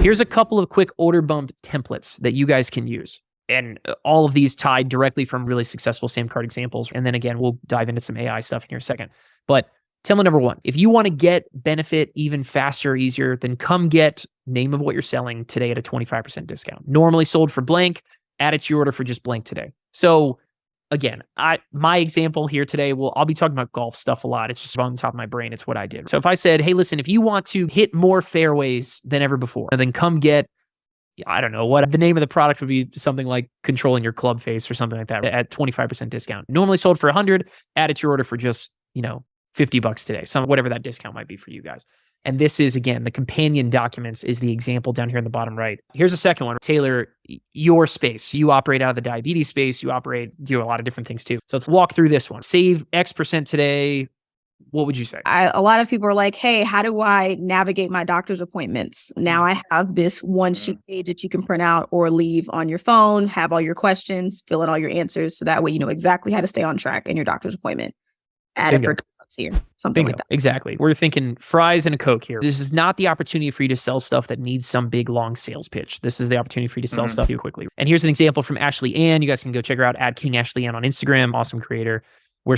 Here's a couple of quick order bump templates that you guys can use. And all of these tied directly from really successful SamCart examples. And then again, we'll dive into some AI stuff in here in a second. But template number one, if you want to get benefit even faster, easier, then come get name of what you're selling today at a 25% discount. Normally sold for blank, add it to your order for just blank today. So again, my example here today, I'll be talking about golf stuff a lot. It's just on the top of my brain. It's what I did. So if I said, hey, listen, if you want to hit more fairways than ever before, then come get, I don't know what the name of the product would be, something like controlling your club face or something like that at 25% discount. Normally sold for 100, add it to your order for just, $50 today. Whatever that discount might be for you guys. And this is, again, the companion documents is the example down here in the bottom right. Here's a second one. Tailor your space. You operate out of the diabetes space. You do a lot of different things too. So let's walk through this one. Save X% today. What would you say? A lot of people are like, hey, how do I navigate my doctor's appointments? Now I have this one sheet page that you can print out or leave on your phone, have all your questions, fill in all your answers. So that way you know exactly how to stay on track in your doctor's appointment. Add it for $2 here, something like that. Exactly. We're thinking fries and a Coke here. This is not the opportunity for you to sell stuff that needs some big, long sales pitch. This is the opportunity for you to sell stuff too quickly. And here's an example from Ashley Ann. You guys can go check her out at King Ashley Ann on Instagram. Awesome creator. Where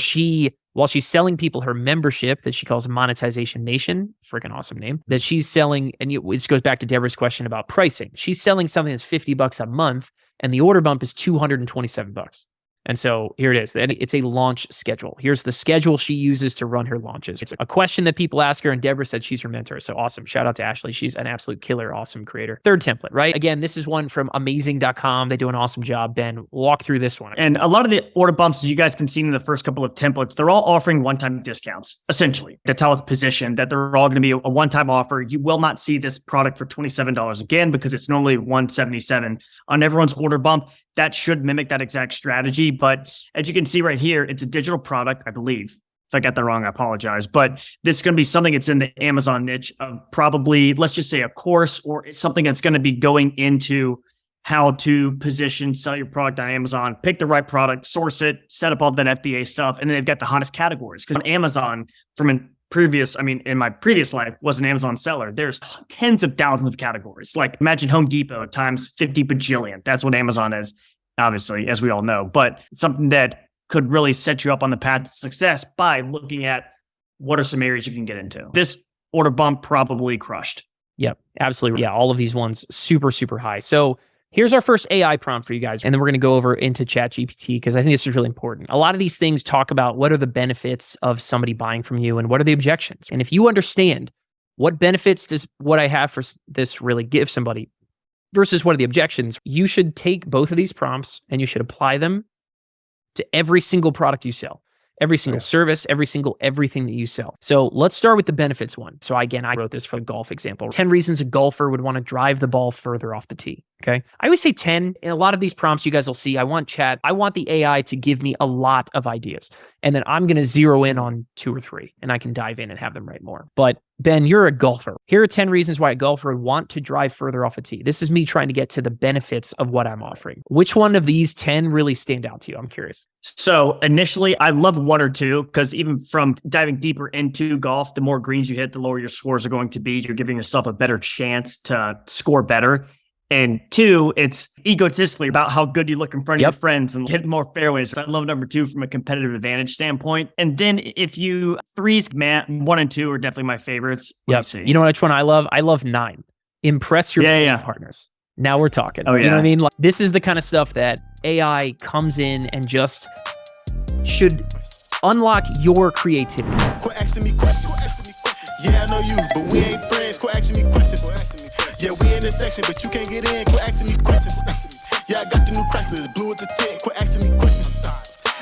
while she's selling people her membership that she calls Monetization Nation, freaking awesome name, that she's selling, and this goes back to Deborah's question about pricing. She's selling something that's $50 a month, and the order bump is $227. And so here it is. It's a launch schedule. Here's the schedule she uses to run her launches. It's a question that people ask her, and Deborah said she's her mentor. So awesome. Shout out to Ashley. She's an absolute killer, awesome creator. Third template, right? Again, this is one from amazing.com. They do an awesome job. Ben, walk through this one. And a lot of the order bumps, as you guys can see in the first couple of templates, they're all offering one-time discounts, essentially. That's how it's positioned, that they're all going to be a one-time offer. You will not see this product for $27 again, because it's normally $177 on everyone's order bump. That should mimic that exact strategy. But as you can see right here, it's a digital product, I believe. If I got that wrong, I apologize. But this is going to be something that's in the Amazon niche of probably, let's just say, a course, or something that's going to be going into how to position, sell your product on Amazon, pick the right product, source it, set up all that FBA stuff. And then they've got the hottest categories. Because on Amazon, in my previous life, was an Amazon seller. There's tens of thousands of categories. Like imagine Home Depot times 50 bajillion. That's what Amazon is, obviously, as we all know. But it's something that could really set you up on the path to success by looking at what are some areas you can get into. This order bump probably crushed. Yep, absolutely. Yeah, all of these ones super, super high. So here's our first AI prompt for you guys. And then we're going to go over into GPT, because I think this is really important. A lot of these things talk about what are the benefits of somebody buying from you and what are the objections. And if you understand what benefits does what I have for this really give somebody versus what are the objections, you should take both of these prompts and you should apply them to every single product you sell. Every single service, everything that you sell. So let's start with the benefits one. So again, I wrote this for a golf example. 10 reasons a golfer would want to drive the ball further off the tee. Okay. I always say 10. In a lot of these prompts, you guys will see, I want the AI to give me a lot of ideas. And then I'm going to zero in on 2 or 3 and I can dive in and have them write more. But Ben, you're a golfer. Here are 10 reasons why a golfer would want to drive further off a tee. This is me trying to get to the benefits of what I'm offering. Which one of these 10 really stand out to you? I'm curious. So initially, I love 1 or 2, because even from diving deeper into golf, the more greens you hit, the lower your scores are going to be. You're giving yourself a better chance to score better. And 2, it's egotistically about how good you look in front of your friends and hit more fairways. I love number 2 from a competitive advantage standpoint. And then if you 3s, 1 and 2 are definitely my favorites. Yep. You know which one I love? I love 9. Impress your partners. Now we're talking. Oh, yeah. You know what I mean? Like, this is the kind of stuff that AI comes in and just should unlock your creativity. Quit asking me questions. Yeah, I know you, but we ain't friends. Quit asking me questions. Yeah, we in this section, but you can't get in. Quit asking me questions. Yeah, I got the new Chrysler, blue at the tent. Quit asking me questions.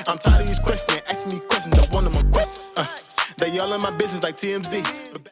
I'm tired of these questions. Asking me questions, I want them my questions. They all in my business like TMZ.